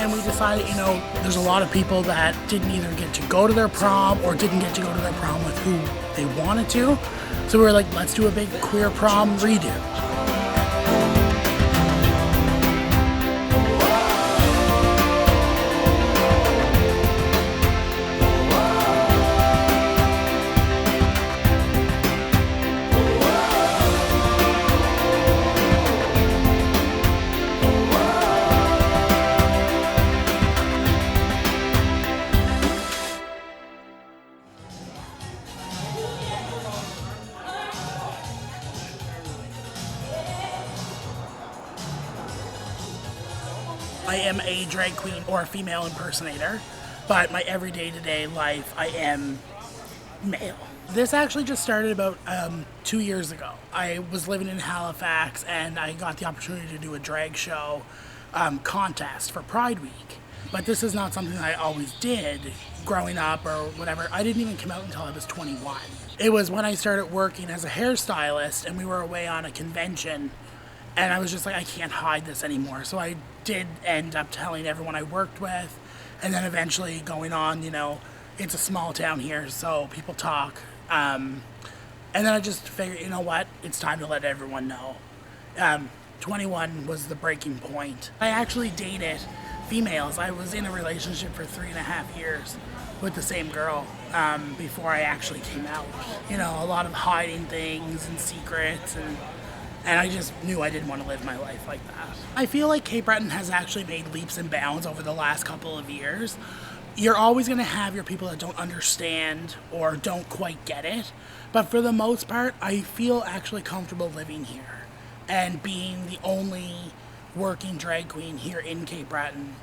and we decided, there's a lot of people that didn't either get to go to their prom or didn't get to go to their prom with who they wanted to. So we were like, let's do a big queer prom redo. I am a drag queen or a female impersonator, but my everyday to-day life, I am male. This actually just started about 2 years ago. I was living in Halifax and I got the opportunity to do a drag show contest for Pride Week. But this is not something that I always did growing up or whatever. I didn't even come out until I was 21. It was when I started working as a hairstylist and we were away on a convention. And I was just like, I can't hide this anymore. So I did end up telling everyone I worked with. And then eventually going on, it's a small town here, so people talk. And then I just figured, you know what? It's time to let everyone know. 21 was the breaking point. I actually dated females. I was in a relationship for 3.5 years with the same girl before I actually came out. A lot of hiding things and secrets and I just knew I didn't want to live my life like that. I feel like Cape Breton has actually made leaps and bounds over the last couple of years. You're always going to have your people that don't understand or don't quite get it. But for the most part, I feel actually comfortable living here and being the only working drag queen here in Cape Breton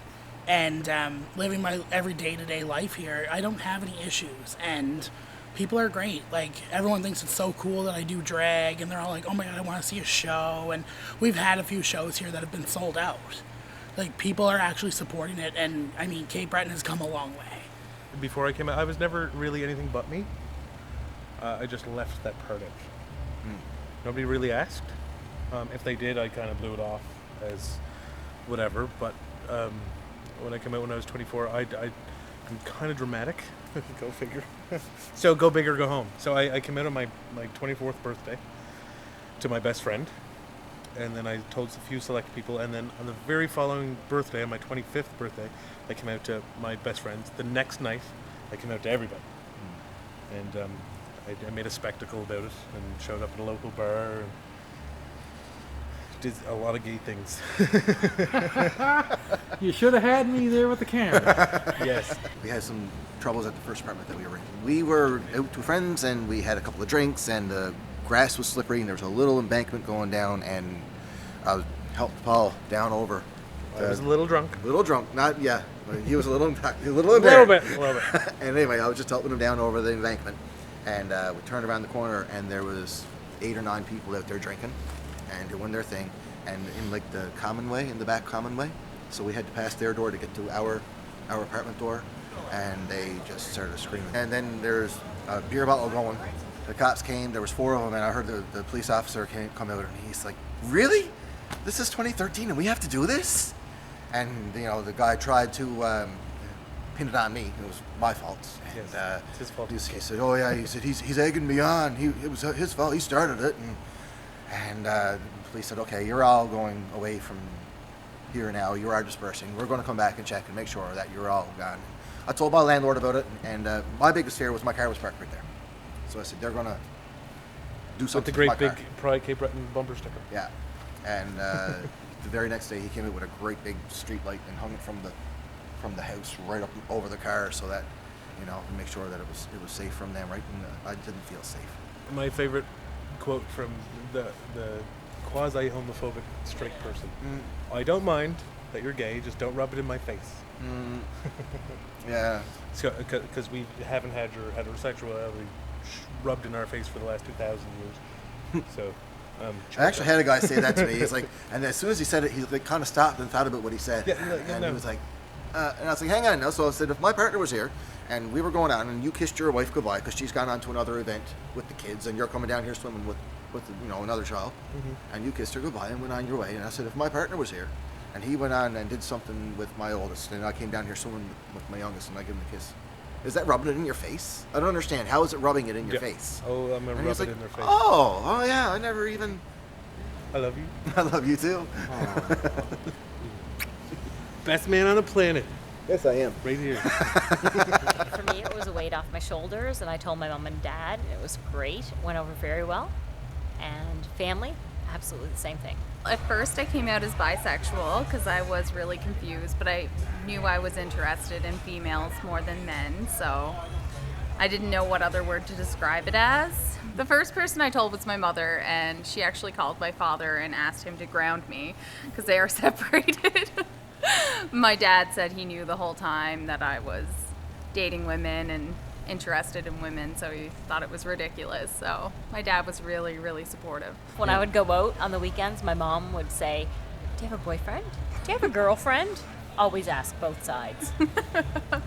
and living my every day-to-day life here. I don't have any issues, and people are great. Like, everyone thinks it's so cool that I do drag, and they're all like, oh my god, I want to see a show. And we've had a few shows here that have been sold out. Like, people are actually supporting it, and I mean, Cape Breton has come a long way. Before I came out, I was never really anything but me. I just left that part out. Nobody really asked. If they did, I kind of blew it off as whatever. But when I came out when I was 24, I'm kind of dramatic. Go figure. So go big or go home. So I came out on my 24th birthday to my best friend, and then I told a few select people, and then on the very following birthday, on my 25th birthday, I came out to my best friends. The next night, I came out to everybody. And I made a spectacle about it and showed up at a local bar and did a lot of gay things. You should have had me there with the camera. Yes. We had some troubles at the first apartment that we were in. We were out with friends and we had a couple of drinks and the grass was slippery and there was a little embankment going down and I helped Paul down over. I was a little drunk. Not, yeah. He was a little impaired. A little bit. And anyway, I was just helping him down over the embankment. And we turned around the corner and there was 8 or 9 people out there drinking and doing their thing. And in like the common way, in the back common way. So we had to pass their door to get to our apartment door. And they just started screaming. And then there's a beer bottle going. The cops came, there was 4 of them, and I heard the police officer come out and he's like, really? This is 2013 and we have to do this? And the guy tried to pin it on me. It was my fault. And yes, it's his fault. He said, oh yeah, he said, he's egging me on. It was his fault, he started it. And the police said, okay, you're all going away from here now, you are dispersing. We're going to come back and check and make sure that you're all gone. I told my landlord about it, and my biggest fear was my car was parked right there. So I said, they're going to do something with the to great my big car. Pride Cape Breton bumper sticker. Yeah. And the very next day he came in with a great big street light and hung it from the house right up over the car so that, to make sure that it was safe from them, right? And I didn't feel safe. My favorite quote from the quasi-homophobic straight person. I don't mind that you're gay, just don't rub it in my face. Yeah. Because we haven't had your heterosexuality rubbed in our face for the last 2,000 years. So, I actually had a guy say that to me. He's like, and as soon as he said it, he kind of stopped and thought about what he said. He was like, and I was like, hang on now. So I said, if my partner was here and we were going on and you kissed your wife goodbye because she's gone on to another event with the kids and you're coming down here swimming with another child, and you kissed her goodbye and went on your way. And I said, if my partner was here And he went on and did something with my oldest, and I came down here swimming with my youngest, and I give him a kiss. Is that rubbing it in your face? I don't understand. How is it rubbing it in your face? Oh, I'm gonna And he rub was it like, in their face. oh yeah, I never even. I love you. I love you too. Best man on the planet. Yes, I am. Right here. For me, it was a weight off my shoulders, and I told my mom and dad. It was great. It went over very well. And family, absolutely the same thing. At first, I came out as bisexual because I was really confused, but I knew I was interested in females more than men, so I didn't know what other word to describe it as. The first person I told was my mother, and she actually called my father and asked him to ground me because they are separated. My dad said he knew the whole time that I was dating women and interested in women, so he thought it was ridiculous. So my dad was really, really supportive. When I would go out on the weekends, my mom would say, do you have a boyfriend? Do you have a girlfriend? Always ask both sides.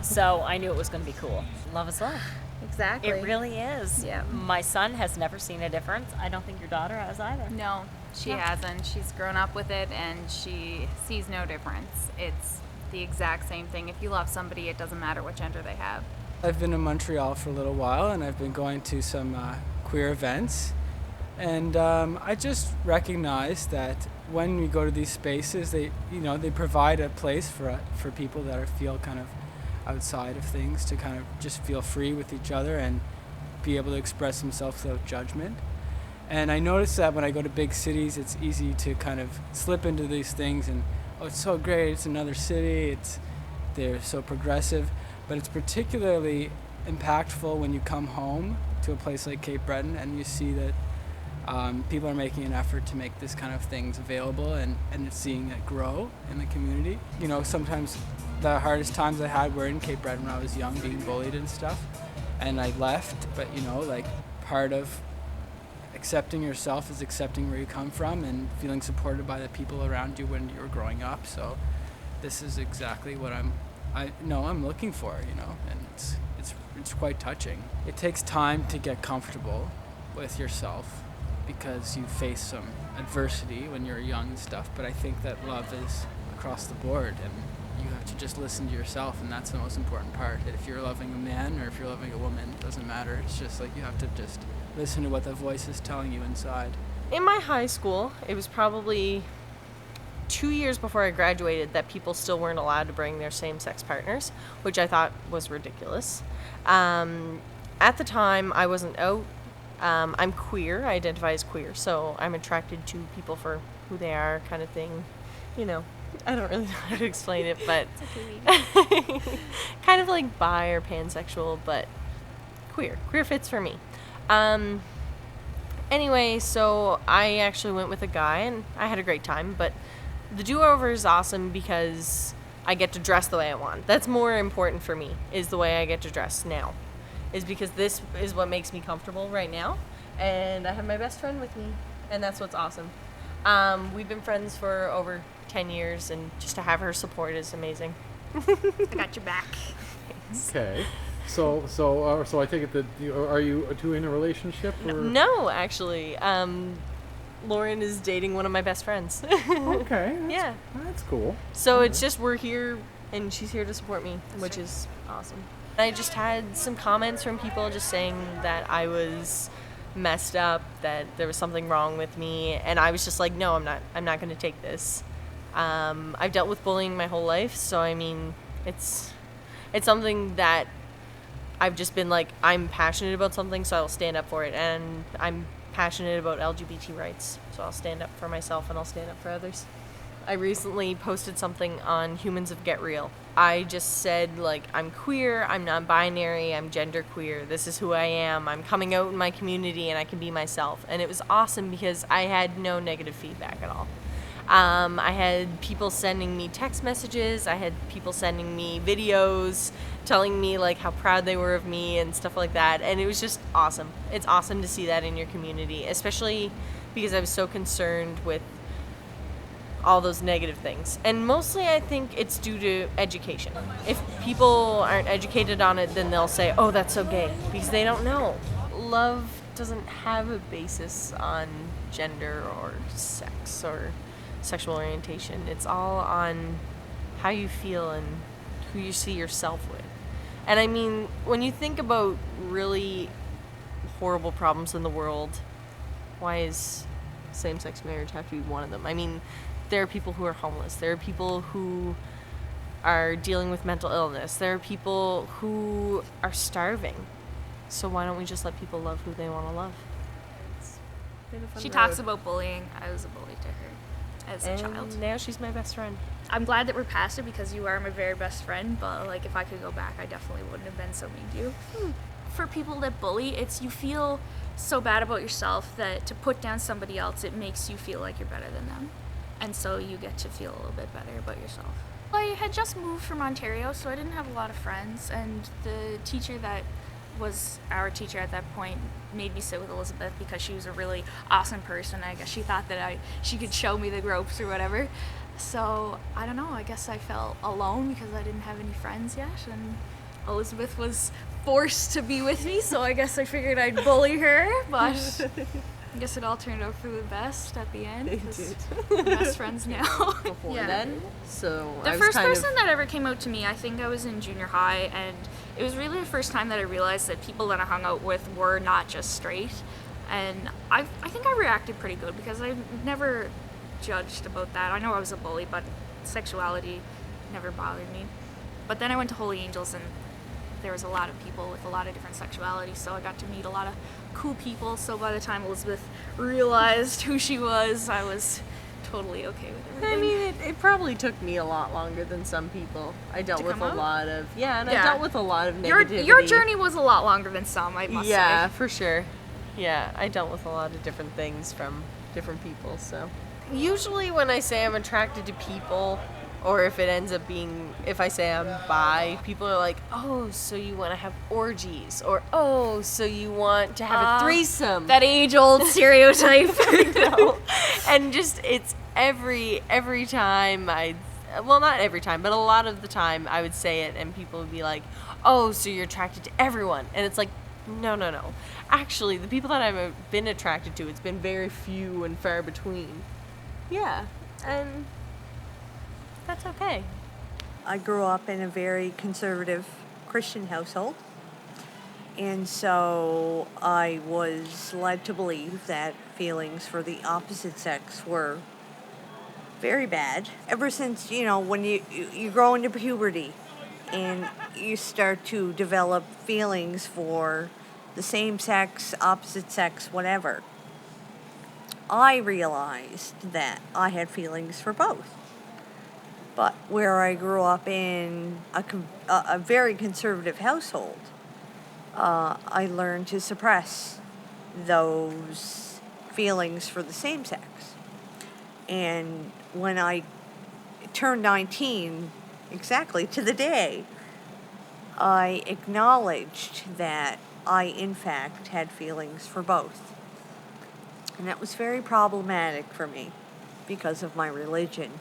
So I knew it was going to be cool. Love is love. Exactly. It really is. Yeah. My son has never seen a difference. I don't think your daughter has either. No, she hasn't. She's grown up with it, and she sees no difference. It's the exact same thing. If you love somebody, it doesn't matter what gender they have. I've been in Montreal for a little while, and I've been going to some queer events. And I just recognize that when we go to these spaces, they provide a place for people that feel kind of outside of things to kind of just feel free with each other and be able to express themselves without judgment. And I notice that when I go to big cities, it's easy to kind of slip into these things and, oh, it's so great, it's another city, they're so progressive. But it's particularly impactful when you come home to a place like Cape Breton and you see that people are making an effort to make this kind of things available and seeing it grow in the community. You know, sometimes the hardest times I had were in Cape Breton when I was young, being bullied and stuff. And I left, but part of accepting yourself is accepting where you come from and feeling supported by the people around you when you were growing up. So this is exactly what I'm looking for, and it's quite touching. It takes time to get comfortable with yourself because you face some adversity when you're young and stuff, but I think that love is across the board, and you have to just listen to yourself, and that's the most important part. If you're loving a man or if you're loving a woman, it doesn't matter. It's just like you have to just listen to what the voice is telling you inside. In my high school, it was probably 2 years before I graduated that people still weren't allowed to bring their same-sex partners, which I thought was ridiculous. At the time, I wasn't out. I'm queer. I identify as queer, so I'm attracted to people for who they are, kind of thing. I don't really know how to explain it, but kind of like bi or pansexual, but queer. Queer fits for me. Anyway, so I actually went with a guy, and I had a great time, but the do-over is awesome because I get to dress the way I want. That's more important for me, is the way I get to dress now. Is because this is what makes me comfortable right now, and I have my best friend with me, and that's what's awesome. We've been friends for over 10 years, and just to have her support is amazing. I got your back. Okay. So I take it that are you two in a relationship? Or? No, actually. Lauren is dating one of my best friends. Okay. Yeah. That's cool. So it's just we're here, and she's here to support me, which is awesome. I just had some comments from people just saying that I was messed up, that there was something wrong with me, and I was just like, no, I'm not going to take this. I've dealt with bullying my whole life, so I mean, it's something that I've just been like, I'm passionate about something, so I'll stand up for it, and I'm passionate about LGBT rights, so I'll stand up for myself and I'll stand up for others. I recently posted something on Humans of Get Real. I just said, like, I'm queer, I'm non-binary, I'm genderqueer, this is who I am, I'm coming out in my community and I can be myself. And it was awesome because I had no negative feedback at all. I had people sending me text messages, I had people sending me videos, telling me like how proud they were of me and stuff like that, and it was just awesome. It's awesome to see that in your community, especially because I was so concerned with all those negative things. And mostly I think it's due to education. If people aren't educated on it, then they'll say, oh, that's so gay, because they don't know. Love doesn't have a basis on gender or sex or sexual orientation. It's all on how you feel and who you see yourself with. And I mean, when you think about really horrible problems in the world, why is same-sex marriage have to be one of them? I mean, there are people who are homeless. There are people who are dealing with mental illness. There are people who are starving. So why don't we just let people love who they want to love? She talks about bullying. I was a bully to her as a child. And now she's my best friend. I'm glad that we're past it because you are my very best friend, but like if I could go back, I definitely wouldn't have been so mean to you. For people that bully, it's you feel so bad about yourself that to put down somebody else, it makes you feel like you're better than them. And so you get to feel a little bit better about yourself. I had just moved from Ontario, so I didn't have a lot of friends, and the teacher that was our teacher at that point made me sit with Elizabeth because she was a really awesome person. I guess she thought that she could show me the ropes or whatever. So I don't know, I guess I felt alone because I didn't have any friends yet, and Elizabeth was forced to be with me, so I guess I figured I'd bully her, but I guess it all turned out for the best at the end. We're best friends now. Before then, so The I was first kind person that ever came out to me, I think I was in junior high, and it was really the first time that I realized that people that I hung out with were not just straight. And I think I reacted pretty good because I never judged about that. I know I was a bully, but sexuality never bothered me. But then I went to Holy Angels, and there was a lot of people with a lot of different sexualities, so I got to meet a lot of cool people. So by the time Elizabeth realized who she was, I was totally okay with everything. I mean, it probably took me a lot longer than some people. I dealt with a lot of I dealt with a lot of negativity. Your journey was a lot longer than some, I must say. Yeah, for sure. Yeah, I dealt with a lot of different things from different people. So usually when I say I'm attracted to people, or if it ends up being, if I say I'm bi, people are like, oh, so you want to have orgies, or oh, so you want to have a threesome. That age-old stereotype. I know. And just, it's every time well, not every time, but a lot of the time I would say it, and people would be like, oh, so you're attracted to everyone. And it's like, no. Actually, the people that I've been attracted to, it's been very few and far between. Yeah, and that's okay. I grew up in a very conservative Christian household, and so I was led to believe that feelings for the opposite sex were very bad. Ever since, when you grow into puberty and you start to develop feelings for the same sex, opposite sex, whatever, I realized that I had feelings for both. But where I grew up in a very conservative household, I learned to suppress those feelings for the same sex. And when I turned 19, exactly to the day, I acknowledged that I, in fact, had feelings for both. And that was very problematic for me because of my religion.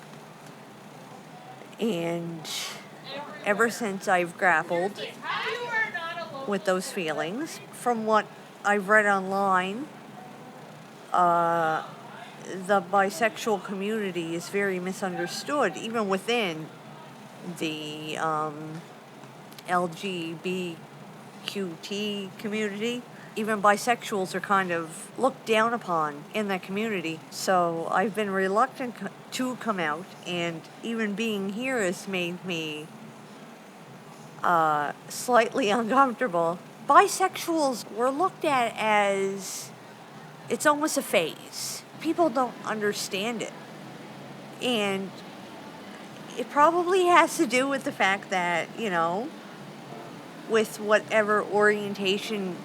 And ever since I've grappled with those feelings, from what I've read online, the bisexual community is very misunderstood, even within the LGBTQT community. Even bisexuals are kind of looked down upon in that community. So I've been reluctant to come out, and even being here has made me slightly uncomfortable. Bisexuals were looked at as, it's almost a phase. People don't understand it. And it probably has to do with the fact that, with whatever orientation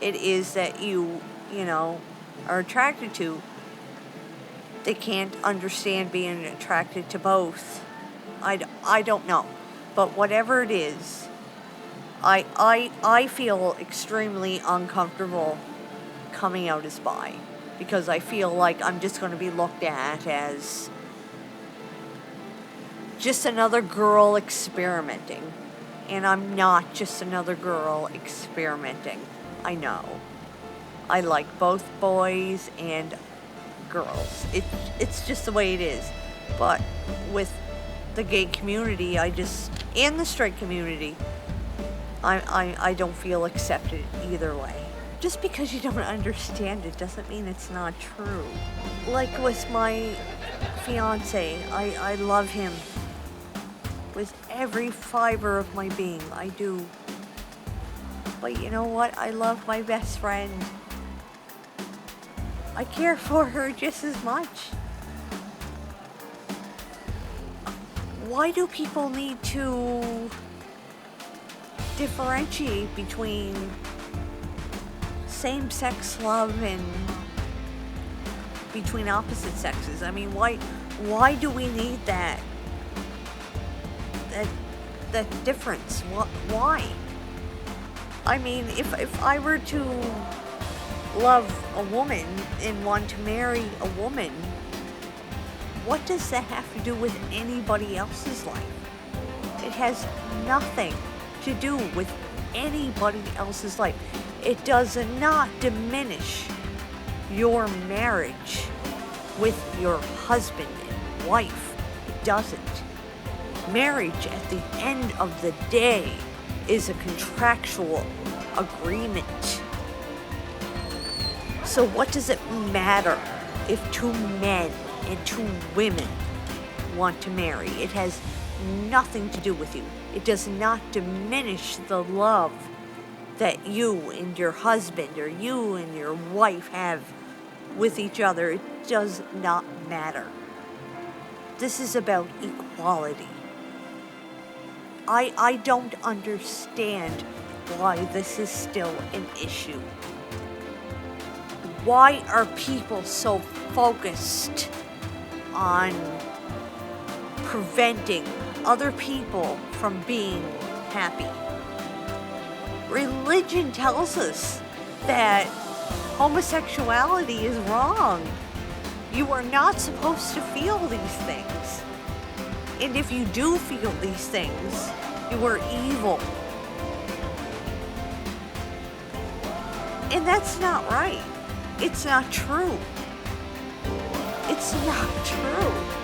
it is that you are attracted to, they can't understand being attracted to both. I don't know. But whatever it is, I feel extremely uncomfortable coming out as bi, because I feel like I'm just going to be looked at as just another girl experimenting. And I'm not just another girl experimenting. I know. I like both boys and girls. It's just the way it is. But with the gay community, and the straight community, I don't feel accepted either way. Just because you don't understand it doesn't mean it's not true. Like with my fiance, I love him with every fiber of my being. I do. But you know what? I love my best friend. I care for her just as much. Why do people need to differentiate between same-sex love and between opposite sexes? I mean, why do we need that difference? Why? I mean, if I were to love a woman and want to marry a woman, what does that have to do with anybody else's life? It has nothing to do with anybody else's life. It does not diminish your marriage with your husband and wife. It doesn't. Marriage at the end of the day is a contractual agreement. So what does it matter if two men and two women want to marry? It has nothing to do with you. It does not diminish the love that you and your husband or you and your wife have with each other. It does not matter. This is about equality. I don't understand why this is still an issue. Why are people so focused on preventing other people from being happy? Religion tells us that homosexuality is wrong. You are not supposed to feel these things. And if you do feel these things, you are evil. And that's not right. It's not true. It's not true.